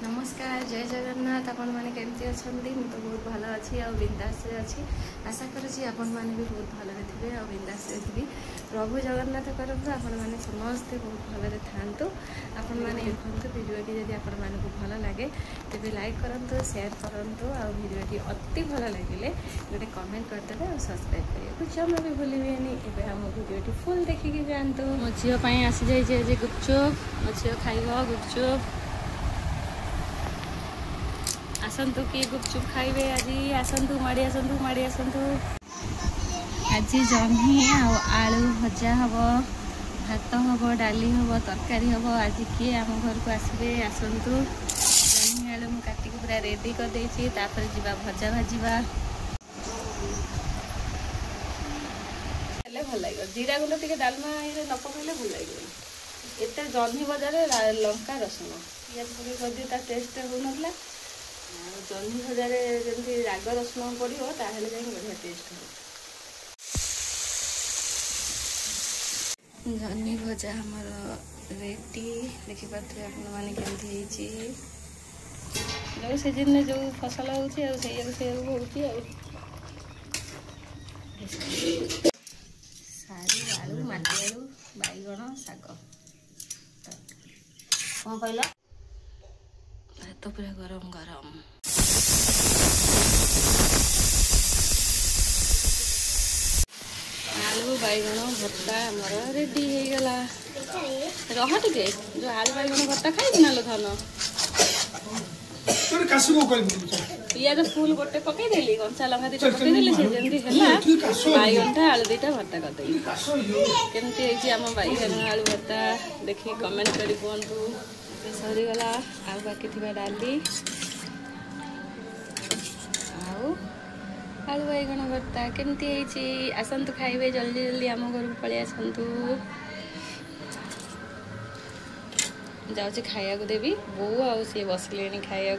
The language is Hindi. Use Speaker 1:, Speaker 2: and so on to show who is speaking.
Speaker 1: नमस्कार जय जगन्नाथ आपण मैंने केमती अच्छा मुझे तो बहुत भल अच्छी आ बिंदास अच्छी आशा करुँची आपण मैंने भी बहुत भल थे आ बिंदास थी प्रभु जगन्नाथ करतु आपण मैंने समस्ते बहुत भल था आपण मैंने देखते भिडियोटी जब आपण मानक भल लगे तेज लाइक करूँ शेयर करूँ आ भिडियोटी अति भल लगे गोटे कमेंट करदे और सब्सक्राइब करने जमा भी भूलें एवं आम भिडियोटी फुल देखिकी जातु मो झील आसी जाइए आज गुपचुप मो झील खाइब गुपचुप आसतु किए गुपचुप खाइबे आज आसतु माड़ी आसतु आज जह्नी आलू भजा हम भात हम डाली हम तरकारी हम आज किए आम घर को आसबे आसतु जह्नी आलू मुझे काटिक पूरा रेडी कर देछि तापर जीवा भजा भाजिबा भल लगे जीरा गुंड टे डालमा न पकड़े भल लगे एत जह्नी भजा लंका रसुण पिज पकड़ कर दी टेस्ट हो ना जह्नी भजार जमी राग रसुण पड़ो ताहले बढ़िया टेस्ट हो जह्नी भजा हमर रेडी देखिपे आपण मैंने केमती जो सीजन में जो फसल हो सारी आलू माटी आलू बैगण शाग कौन कहल भात पूरा गरम गरम आलू बैगण भर्ता आमर रेडी हो गला रह टे जो आलू बैगण भर्ता खाई ना लो धन पियाज फुल गोटे पकईदेली कंचा लंका दीटा पकईदेली से जमी है बैगणटा आलू दीटा भर्ता करदेली केमती आम बैगण आलू भर्ता देखिए कमेंट कर कहतु सरीगला आ बाकी थी डाली आलू बैगण भर्ता केमती आसतु खाइबे जल्दी जल्दी आम घर को पलि आसतु जाऊँगी खाया देवी बो आ सी बसले खाया